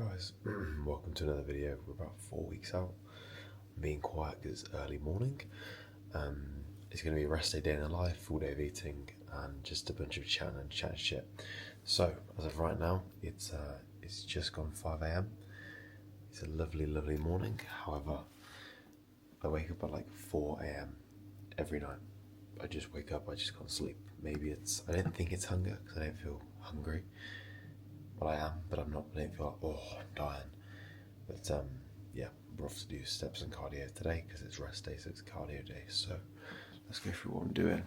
Guys, welcome to another video. We're about 4 weeks out. I'm being quiet because it's early morning. It's going to be a rest day in the life, full day of eating, and just a bunch of chat shit. So, as of right now, it's just gone 5 a.m. It's a lovely morning. However, I wake up at like 4 a.m. every night. I just wake up, I just can't sleep. Maybe I don't think it's hunger because I don't feel hungry. Well, I am, but I'm not. I don't feel like, oh, I'm dying. But yeah, we're off to do steps and cardio today because it's rest day, so it's cardio day. So let's go through what I'm doing.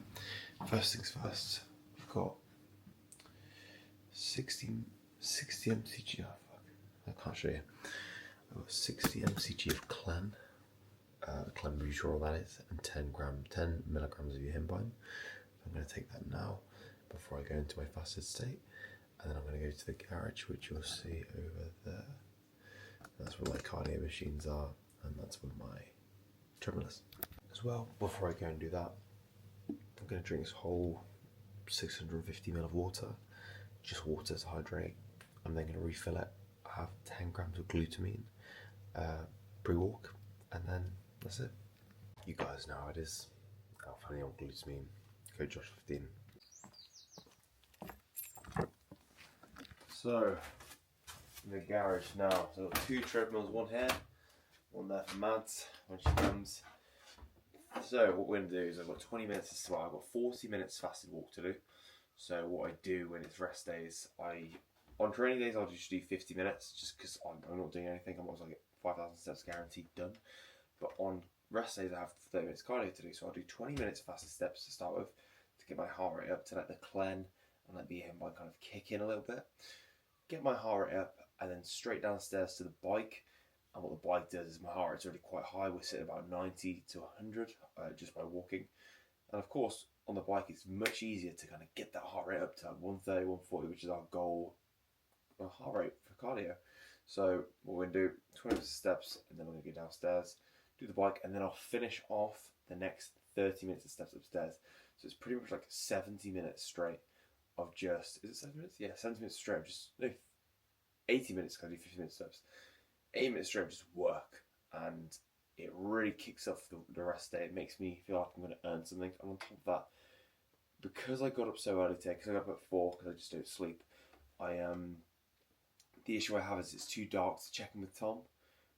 First things first, I've got 60 mcg. Oh, fuck. I can't show you. I've got 60 mcg of Clen. Clenbuterol, that is, and 10 milligrams of yohimbine. I'm going to take that now before I go into my fasted state. And then I'm going to go to the garage, which you'll see over there. That's where my cardio machines are, and that's where my treadmill is. As well, before I go and do that, I'm going to drink this whole 650 ml of water, just water to hydrate. I'm then going to refill it. I have 10 grams of glutamine pre-walk, and then that's it. You guys know how it is. Alpha on glutamine, code Josh15. So, in the garage now, so I've got 2 treadmills, one here, one there for Mads when she comes. So what we're going to do is I've got 20 minutes, well, I've got 40 minutes fasted walk to do. So what I do when it's rest days, on training days I'll just do 50 minutes just because I'm not doing anything. I'm also get 5,000 steps guaranteed done. But on rest days I have 30 minutes cardio to do, so I'll do 20 minutes fasted steps to start with to get my heart rate up, to let the Clen and let the yohimbine kind of kick in a little bit. Get my heart rate up, and then straight downstairs to the bike. And what the bike does is my heart rate's already quite high. We're sitting about 90 to 100 just by walking. And of course, on the bike, it's much easier to kind of get that heart rate up to 130, 140, which is our goal, our heart rate for cardio. So what we're going to do, 20 steps, and then we're going to go downstairs, do the bike, and then I'll finish off the next 30 minutes of steps upstairs. So it's pretty much like 70 minutes straight of just, is it 70 minutes? Yeah, 70 minutes straight of just, no, 80 minutes because I do 50 minutes steps. 8 minutes straight of just work, and it really kicks off the rest day. It makes me feel like I'm going to earn something. And on top of that, because I got up so early today, because I got up at 4 because I just don't sleep, the issue I have is it's too dark to check in with Tom,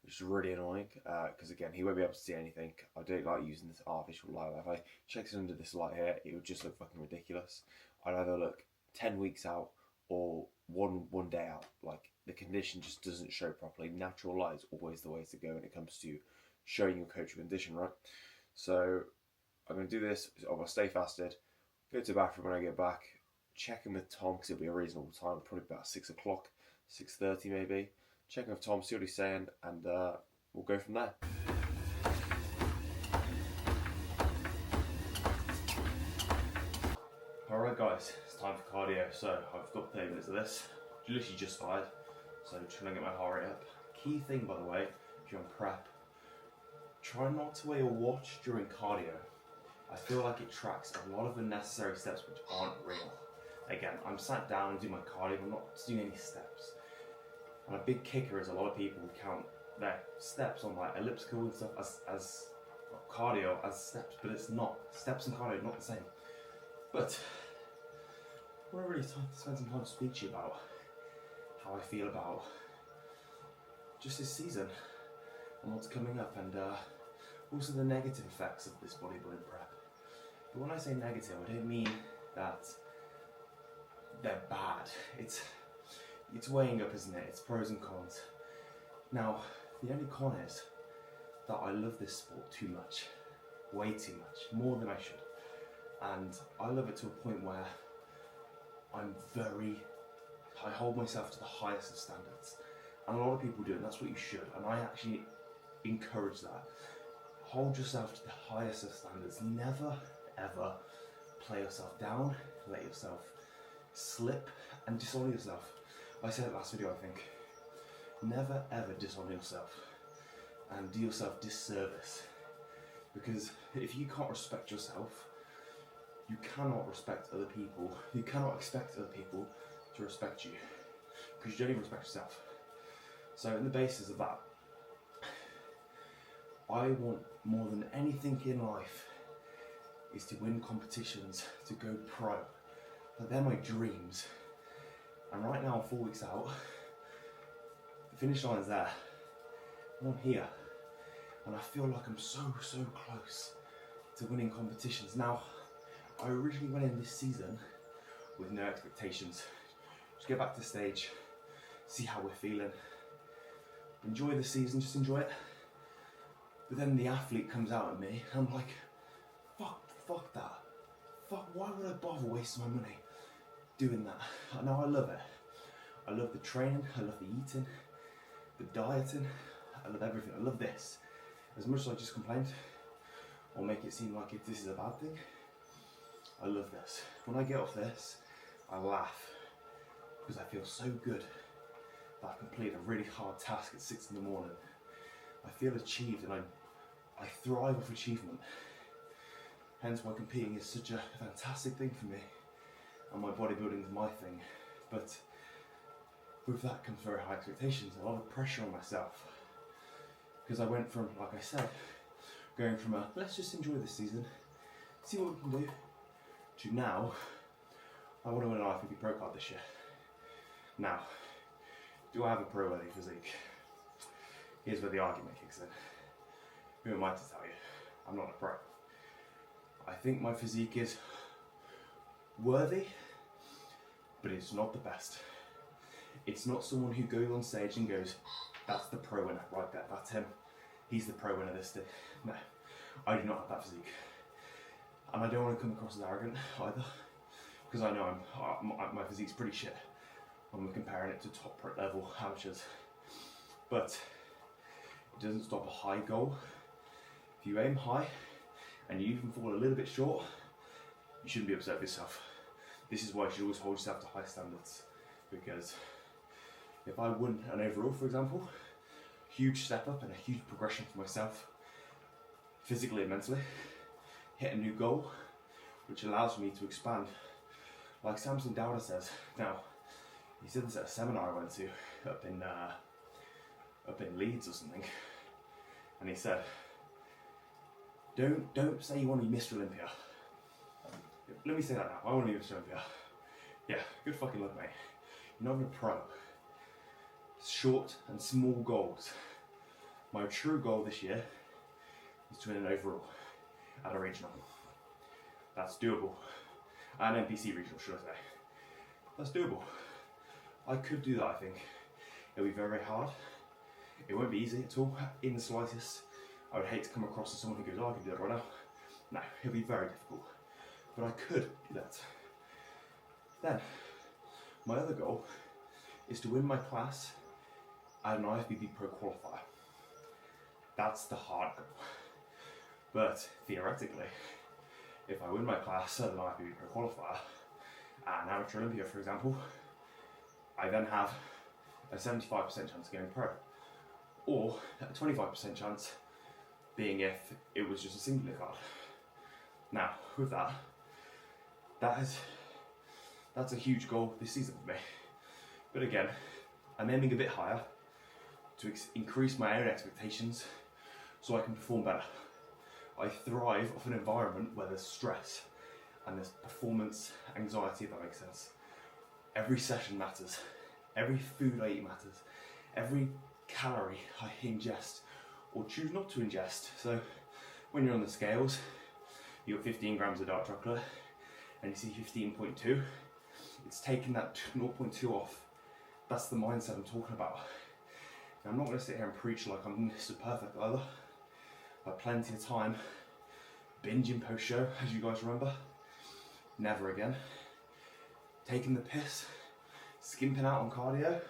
which is really annoying, because again, he won't be able to see anything. I don't like using this artificial light. If I check under this light here, it would just look fucking ridiculous. I'd either look 10 weeks out or one day out. Like, the condition just doesn't show properly. Natural light is always the way to go when it comes to showing your coach your condition, right? So I'm going to do this. I'm going to stay fasted, go to the bathroom when I get back, check in with Tom because it'll be a reasonable time, probably about 6 o'clock, 6:30 maybe. Check in with Tom, see what he's saying, and we'll go from there. Alright guys, it's time for cardio. So I've got 30 minutes of this. Literally just started, so I'm trying to get my heart rate up. Key thing, by the way, if you're on prep, try not to wear your watch during cardio. I feel like it tracks a lot of unnecessary steps which aren't real. Again, I'm sat down and do my cardio, I'm not doing any steps. And a big kicker is a lot of people count their steps on like elliptical and stuff as cardio as steps, but it's not. Steps and cardio are not the same. But I want to really spend some time to speak to you about how I feel about just this season and what's coming up, and also the negative effects of this bodybuilding prep. But when I say negative, I don't mean that they're bad. It's weighing up, isn't it? It's pros and cons. Now, the only con is that I love this sport too much. Way too much. More than I should. And I love it to a point where I hold myself to the highest of standards. And a lot of people do, and that's what you should. And I actually encourage that. Hold yourself to the highest of standards. Never, ever play yourself down. Let yourself slip and dishonour yourself. I said it last video, I think. Never, ever dishonour yourself and do yourself disservice. Because if you can't respect yourself, you cannot respect other people. You cannot expect other people to respect you, because you don't even respect yourself. So in the basis of that, I want more than anything in life is to win competitions, to go pro. Like, they're my dreams. And right now, I'm 4 weeks out. The finish line's there. And I'm here. And I feel like I'm so close to winning competitions. Now, I originally went in this season with no expectations. Just get back to stage, see how we're feeling. Enjoy the season, just enjoy it. But then the athlete comes out at me, and I'm like, fuck that. Fuck, why would I bother wasting my money doing that? Now I love it. I love the training, I love the eating, the dieting, I love everything. I love this. As much as I just complained, or make it seem like this is a bad thing, I love this. When I get off this, I laugh, because I feel so good that I've completed a really hard task at 6 in the morning. I feel achieved, and I thrive off achievement. Hence why competing is such a fantastic thing for me, and my bodybuilding is my thing. But with that comes very high expectations, a lot of pressure on myself. Because I went from, like I said, going from a let's just enjoy this season, see what we can do, to now, I want to win an IFBB Pro card this year. Now, do I have a pro-worthy physique? Here's where the argument kicks in. Who am I to tell you? I'm not a pro. I think my physique is worthy, but it's not the best. It's not someone who goes on stage and goes, that's the pro winner right there, that's him. He's the pro winner this day. No, I do not have that physique. And I don't want to come across as arrogant either, because I know my physique's pretty shit when we're comparing it to top level amateurs. But it doesn't stop a high goal. If you aim high and you even fall a little bit short, you shouldn't be upset with yourself. This is why you should always hold yourself to high standards, because if I won an overall, for example, huge step up and a huge progression for myself, physically and mentally, hit a new goal, which allows me to expand. Like Samson Dowder says, now, he said this at a seminar I went to up in Leeds or something, and he said, don't say you want to be Mr. Olympia. Let me say that now, I want to be Mr. Olympia. Yeah, good fucking luck, mate. You're not even a pro. Short and small goals. My true goal this year is to win an overall at a regional. That's doable. An NPC regional, should I say. That's doable. I could do that, I think. It'll be very, very hard. It won't be easy at all, in the slightest. I would hate to come across as someone who goes, oh, I can do that right now. No, it'll be very difficult. But I could do that. Then, my other goal is to win my class at an IFBB Pro qualifier. That's the hard goal. But theoretically, if I win my class at an IFBB Pro qualifier, at an Amateur Olympia, for example, I then have a 75% chance of going pro. Or a 25% chance being if it was just a singular card. Now, with that, that's a huge goal this season for me. But again, I'm aiming a bit higher to increase my own expectations so I can perform better. I thrive off an environment where there's stress and there's performance anxiety, if that makes sense. Every session matters. Every food I eat matters. Every calorie I ingest or choose not to ingest. So when you're on the scales, you've got 15 grams of dark chocolate and you see 15.2, it's taking that 0.2 off. That's the mindset I'm talking about. Now, I'm not going to sit here and preach like I'm Mr. Perfect either. I have plenty of time binging post-show, as you guys remember. Never again. Taking the piss, skimping out on cardio,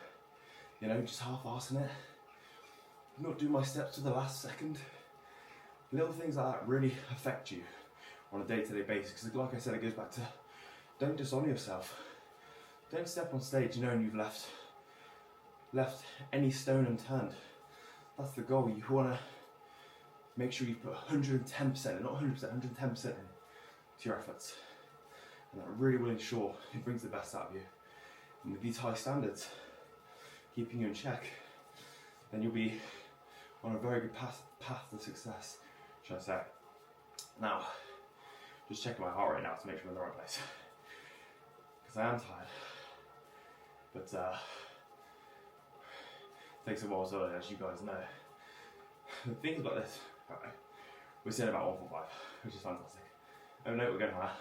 you know, just half-arsing it. Not doing my steps to the last second. Little things like that really affect you on a day-to-day basis. Because like I said, it goes back to, don't dishonour yourself. Don't step on stage knowing you've left any stone unturned. That's the goal. You want to make sure you put 110%, not 100%, 110% in to your efforts. And that really will ensure it brings the best out of you. And with these high standards, keeping you in check, then you'll be on a very good path to success, should I say. Now, just checking my heart rate now to make sure I'm in the right place. Because I am tired. But it takes a while to, as you guys know. The things like this, right, we're sitting about 145, which is fantastic. Oh no, we're going higher.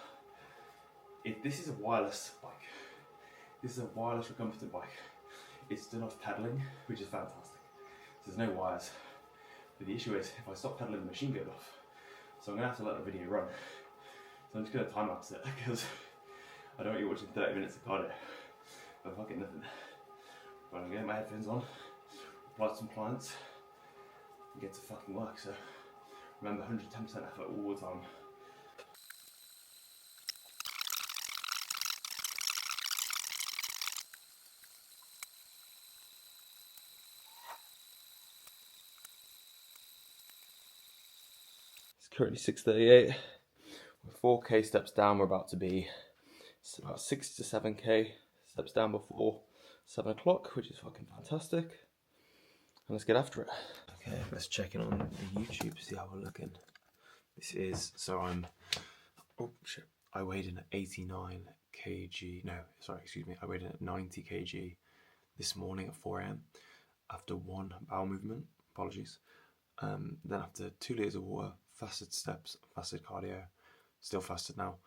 If this is a wireless bike, this is a wireless recumbent bike. It's still off pedaling, which is fantastic. So there's no wires. But the issue is, if I stop pedaling, the machine goes off. So I'm gonna have to let the video run. So I'm just gonna time lapse it because I don't want you watching 30 minutes of cardio. But fucking nothing. But I'm getting my headphones on, apply some clients, and get to fucking work. So remember, 110% effort all the time. It's currently 6:38. We're 4k steps down. We're about to be about 6 to 7k steps down before 7 o'clock, which is fucking fantastic. And let's get after it. Okay, let's check in on the YouTube, see how we're looking. This is, so I'm, oh shit, I weighed in at 89 kg, no, sorry, excuse me, I weighed in at 90 kg this morning at 4 AM after one bowel movement, apologies. Then after 2 litres of water, fasted steps, fasted cardio, still fasted now.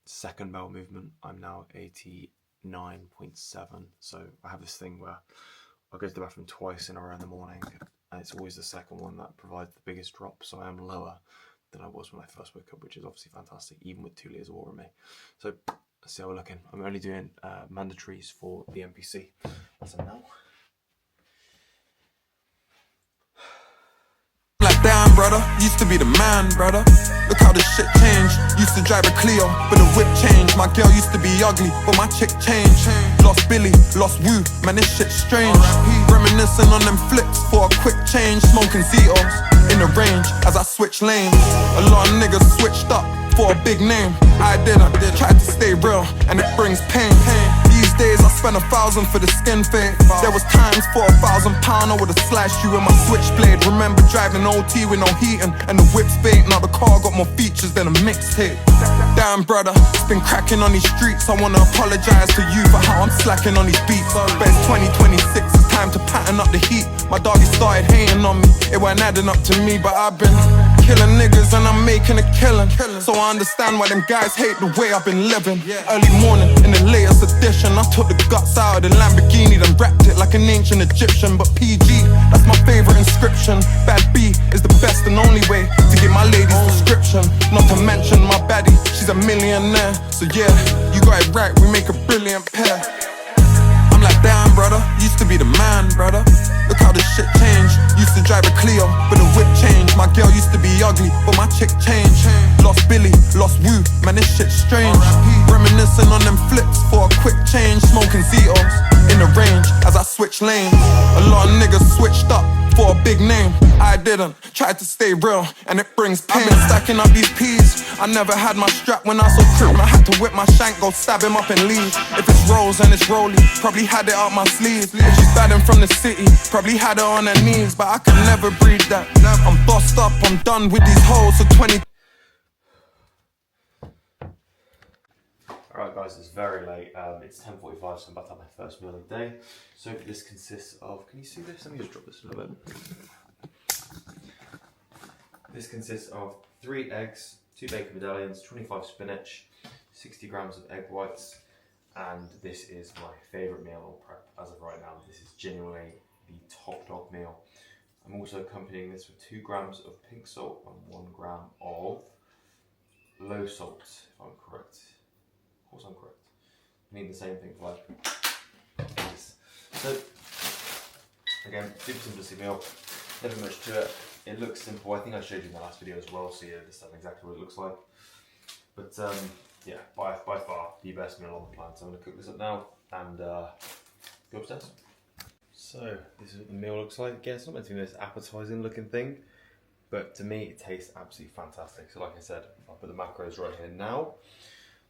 Second bowel movement, I'm now 89.7. So I have this thing where I go to the bathroom twice in a row in the morning, and it's always the second one that provides the biggest drop. So I am lower than I was when I first woke up, which is obviously fantastic, even with 2 litres of water in me. So let's see how we're looking. I'm only doing mandatories for the NPC as of now. Damn, brother, used to be the man, brother. Look how this shit changed. Used to drive a Clio, but the whip changed. My girl used to be ugly, but my chick changed. Lost Billy, lost Woo, man, this shit's strange. Reminiscing on them flips for a quick change. Smoking Zetos in the range as I switch lanes. A lot of niggas switched up for a big name. I didn't, tried to stay real, and it brings pain. These days I spend 1,000 for the skin fade. There was times for £1,000 I would've slashed you with my switchblade. Remember driving OT with no heating and the whip's bait. Now the car got more features than a mixtape. Damn, brother, it's been cracking on these streets. I wanna apologize to you for how I'm slacking on these beats. But it's 2026, it's time to pattern up the heat. My doggy started hating on me, it wasn't adding up to me. But I've been killing niggas and I'm making a killing. So I understand why them guys hate the way I've been living. Early morning in the latest edition, I took the guts out of the Lamborghini, then wrapped it like an ancient Egyptian. But PG, that's my favorite inscription. Bad B is the best and only way to get my lady's prescription. Not to mention my baddie, she's a millionaire. So yeah, you got it right, we make a brilliant pair. I'm like, damn, brother, used to be the man, brother. Look how this shit changed. Used to drive a Clio, but the whip changed. My girl used to be ugly, but my chick changed. Lost Billy, lost Woo, man, this shit's strange. Reminiscing on them flips for a quick change. Smoking Zetos in the range as I switch lanes. A lot of niggas switched up for a big name. I didn't, tried to stay real, and it brings pain. I've been stacking up these P's. I never had my strap when I saw Crip. I had to whip my shank, go stab him up and leave. If it's Rolls and it's Rolly, probably had it up my sleeve. If she's bad and from the city, probably had her on her knees. But I could never breed that. I'm bossed up, I'm done with these hoes. So 20. Alright guys, it's very late, it's 10:45, so I'm about to have my first meal of the day. So this consists of, can you see this? Let me just drop this a little bit. This consists of 3 eggs, 2 bacon medallions, 25 spinach, 60 grams of egg whites, and this is my favourite meal or prep as of right now. This is genuinely the top dog meal. I'm also accompanying this with 2 grams of pink salt and 1 gram of low salt, if I'm correct. Of course I'm correct. I mean the same thing for life. Yes. So, again, super simplistic meal, never much to it. It looks simple. I think I showed you in the last video as well, so you understand exactly what it looks like. But yeah, by far the best meal on the planet. So I'm going to cook this up now and go upstairs. So this is what the meal looks like. Again, it's not meant to be this appetizing looking thing, but to me it tastes absolutely fantastic. So like I said, I'll put the macros right here now.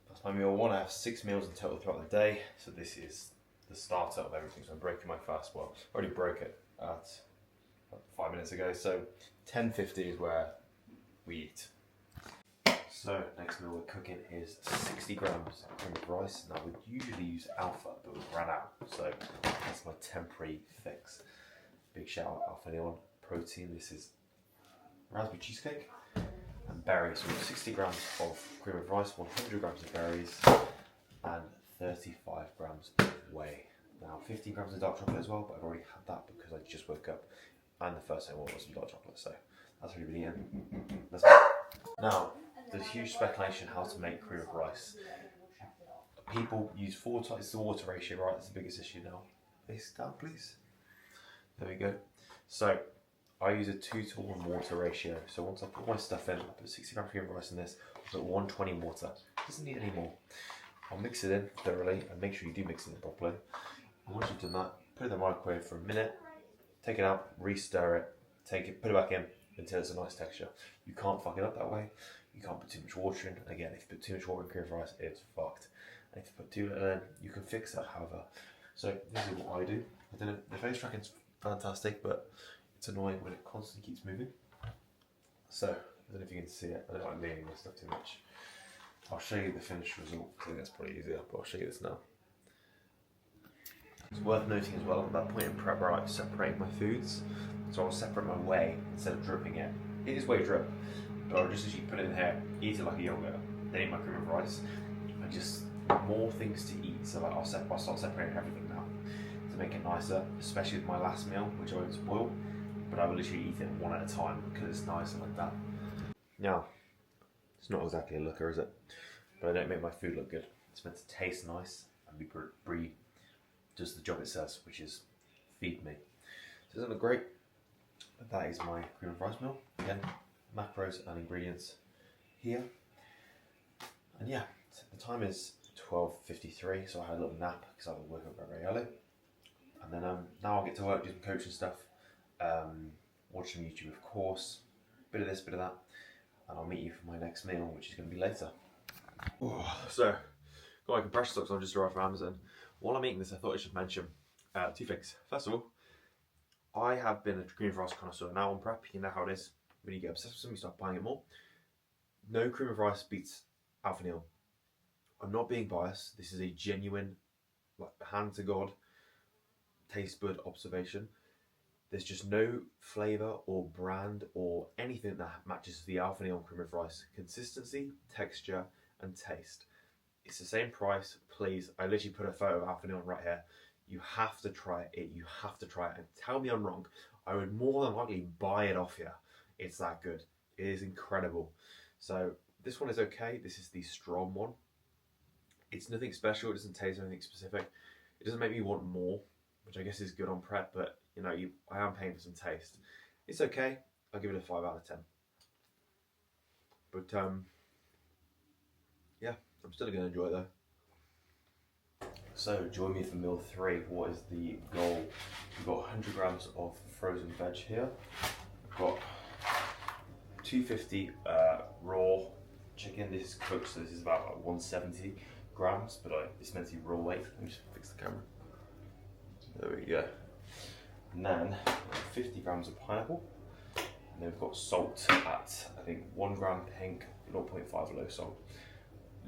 That's my meal 1. I have 6 meals in total throughout the day, so this is the starter of everything. So I'm breaking my fast. Well, I already broke it at 5 minutes ago. So 10:50 is where we eat. So next meal we're cooking is 60 grams of cream of rice. Now we'd usually use Alpha, but we've ran out. So that's my temporary fix. Big shout out Alpha Neon protein. This is raspberry cheesecake and berries. So we have 60 grams of cream of rice, 100 grams of berries, and 35 grams of whey. Now 15 grams of dark chocolate as well, but I've already had that because I just woke up and the first thing I wanted was some dark chocolate, so that's already been eaten. Let's go. Now, there's huge speculation how to make cream of rice. People use 4 times, it's the water ratio, right? That's the biggest issue now. Face down, please. There we go. So, I use a 2 to 1 water ratio. So once I put my stuff in, I put 60 grams of cream of rice in this, I put 120 water. Doesn't need any more. I'll mix it in thoroughly and make sure you do mix it in properly. And once you've done that, put it in the microwave for a minute, take it out, re-stir it, take it, put it back in until it's a nice texture. You can't fuck it up that way. You can't put too much water in. And again, if you put too much water in cream of rice, it's fucked. And if you put too little in, you can fix that, however. So this is what I do. I don't know, the face tracking's fantastic, but it's annoying when it constantly keeps moving. So, I don't know if you can see it. I don't like leaning this stuff too much. I'll show you the finished result. I think that's probably easier, but I'll show you this now. It's worth noting as well, at that point in prep where I separate my foods, so I'll separate my whey instead of dripping it. It is whey drip, but I'll just actually put it in here, eat it like a yogurt, then eat my cream of rice, and just more things to eat. So like I'll start separating everything now to make it nicer, especially with my last meal, which I won't spoil, but I will literally eat it one at a time because it's nicer like that. Now, it's not exactly a looker, is it? But I don't make my food look good. It's meant to taste nice and be brie does the job it says, which is feed me. So doesn't look great, but that is my cream of rice meal. Again, macros and ingredients here. And yeah, the time is 12:53, so I had a little nap because I was woke up very early. And then now I'll get to work, do some coaching stuff, watch some YouTube of course, bit of this, bit of that, and I'll meet you for my next meal, which is going to be later. So, got my compression socks on, just arrived from Amazon. While I'm eating this, I thought I should mention 2 things. First of all, I have been a cream of rice connoisseur now on prep. You know how it is. When you get obsessed with something, you start buying it more. No cream of rice beats Alpha Neon. I'm not being biased. This is a genuine, like, hand to God, taste bud observation. There's just no flavour or brand or anything that matches the Alpha Neon cream of rice. Consistency, texture, and taste. It's the same price, please. I literally put a photo of Alpha Neon right here. You have to try it. You have to try it. And tell me I'm wrong. I would more than likely buy it off you. It's that good. It is incredible. So this one is okay. This is the strong one. It's nothing special. It doesn't taste anything specific. It doesn't make me want more, which I guess is good on prep. But you know, I am paying for some taste. It's okay. I'll give it a 5 out of 10. But yeah, I'm still going to enjoy it though. So join me for meal 3. What is the goal? We've got 100 grams of frozen veg here. We've got 250 raw chicken. This is cooked, so this is about like 170 grams, but it's meant to be raw weight. Let me just fix the camera. There we go. And then 50 grams of pineapple. And then we've got salt at, I think, 1 gram pink, 0.5 low salt.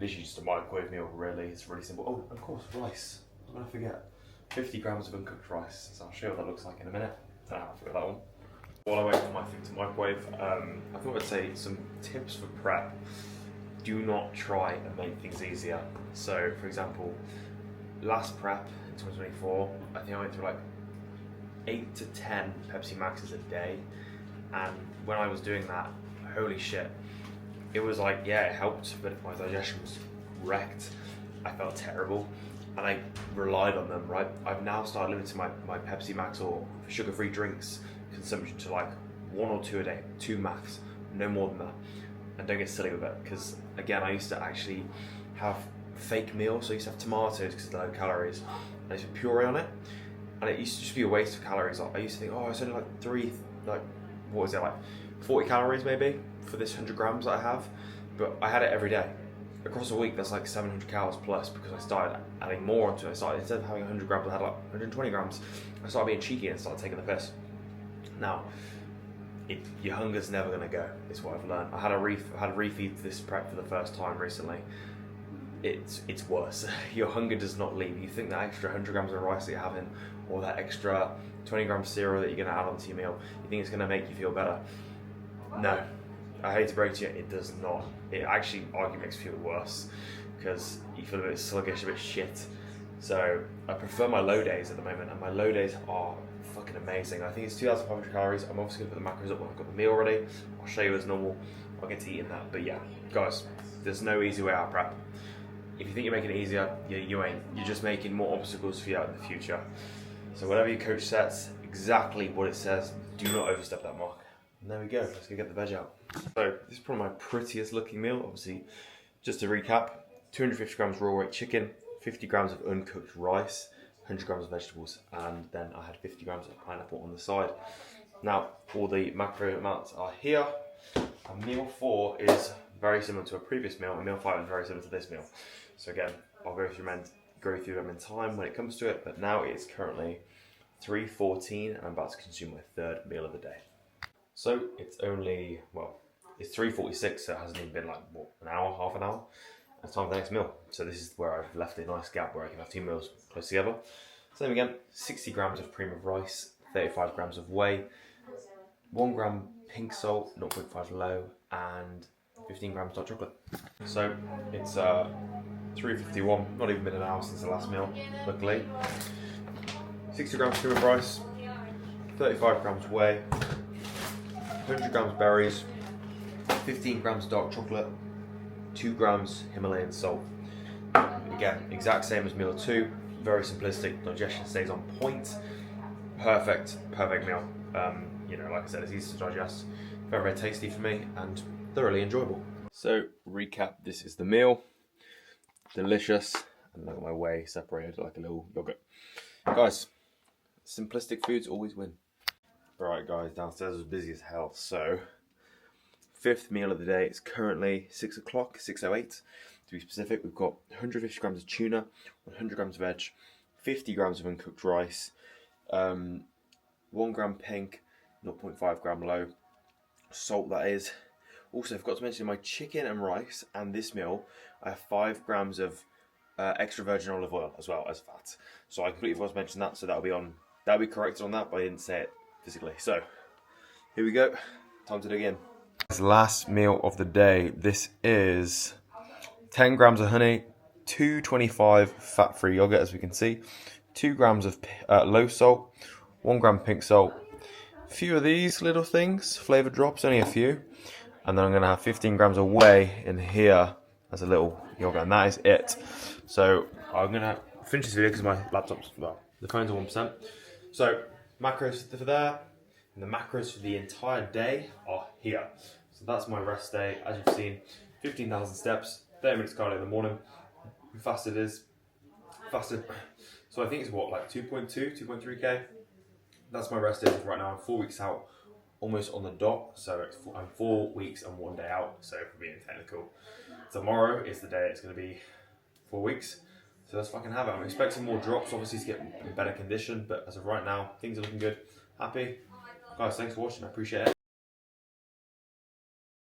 Literally just a microwave meal, really. It's really simple. Oh, of course, rice. I'm gonna forget. 50 grams of uncooked rice. So I'll show you what that looks like in a minute. Don't know how I forgot that one. While I wait for my thing to microwave, I thought I'd say some tips for prep. Do not try and make things easier. So, for example, last prep in 2024, I think I went through like 8 to 10 Pepsi Maxes a day. And when I was doing that, holy shit. It was like, yeah, it helped, but my digestion was wrecked. I felt terrible, and I relied on them, right? I've now started limiting my Pepsi Max or sugar-free drinks consumption to like 1 or 2 a day, 2 max, no more than that. And don't get silly with it, because again, I used to actually have fake meals. So I used to have tomatoes because they're low calories, and I used to put puree on it, and it used to just be a waste of calories. I used to think, oh, it's only like what was it, like 40 calories maybe for this 100 grams that I have, but I had it every day. across a week that's like 700 calories plus, because I started adding more onto it. I started, instead of having 100 grams, I had like 120 grams. I started being cheeky and started taking the piss. Now, your hunger's never gonna go. Is what I've learned. I had a refeed this prep for the first time recently. It's worse. Your hunger does not leave. You think that extra 100 grams of rice that you're having, or that extra 20 grams of cereal that you're gonna add onto your meal, you think it's gonna make you feel better. No, I hate to break it to you, it does not. It actually arguably makes you feel worse, because you feel a bit sluggish, a bit shit. So I prefer my low days at the moment, and my low days are fucking amazing. I think it's 2,500 calories. I'm obviously gonna put the macros up when I've got the meal ready. I'll show you as normal. I'll get to eating that. But yeah, guys, there's no easy way out of prep. If you think you're making it easier, you ain't. You're just making more obstacles for you out in the future. So whatever your coach sets, exactly what it says, do not overstep that mark. And there we go, let's go get the veg out. So this is probably my prettiest looking meal. Obviously, just to recap, 250 grams raw weight chicken, 50 grams of uncooked rice, 100 grams of vegetables, and then I had 50 grams of pineapple on the side. Now, all the macro amounts are here. And meal 4 is very similar to a previous meal, and meal 5 is very similar to this meal. So again, I'll go through them in time when it comes to it, but now it's currently 3:14 and I'm about to consume my third meal of the day. So it's only, well, it's 3:46, so it hasn't even been like, what, an hour, half an hour? It's time for the next meal. So this is where I've left a nice gap where I can have 2 meals close together. Same again, 60 grams of cream of rice, 35 grams of whey, 1 gram pink salt, 0.5 low, and 15 grams dark chocolate. So it's 3:51, not even been an hour since the last meal, luckily. 60 grams cream of rice, 35 grams whey, 100 grams berries, 15 grams dark chocolate, 2 grams Himalayan salt. Again, exact same as meal 2, very simplistic, digestion stays on point. Perfect meal. You know, like I said, it's easy to digest, very tasty for me, and thoroughly enjoyable. So, recap, this is the meal. Delicious, and look at my whey separated like a little yogurt. Guys, simplistic foods always win. Alright guys, downstairs was busy as hell, so 5th meal of the day. It's currently 6 o'clock, 6:08 to be specific. We've got 150 grams of tuna, 100 grams of veg, 50 grams of uncooked rice, 1 gram pink, 0.5 gram low, salt that is. Also, I forgot to mention my chicken and rice and this meal, I have 5 grams of extra virgin olive oil as well as fat. So I completely forgot to mention that, so that'll be corrected on that, but I didn't say it physically. So here we go, time to dig in. This last meal of the day, this is 10 grams of honey, 225 fat-free yogurt, as we can see, 2 grams of low salt, 1 gram pink salt, a few of these little things, flavor drops, only a few, and then I'm going to have 15 grams of whey in here as a little yogurt, and that is it. So I'm going to finish this video because my laptop's, well, the phone's on 1%. So macros for there, and the macros for the entire day are here. So that's my rest day. As you've seen, 15,000 steps, 30 minutes cardio in the morning. Fasted. So I think it's what, like 2.3K? That's my rest day right now. I'm 4 weeks out, almost on the dot. So I'm 4 weeks and 1 day out. So for being technical, tomorrow is the day it's going to be 4 weeks. So let's fucking have it. I'm expecting more drops, obviously, to get in better condition. But as of right now, things are looking good. Happy. Guys, thanks for watching. I appreciate it.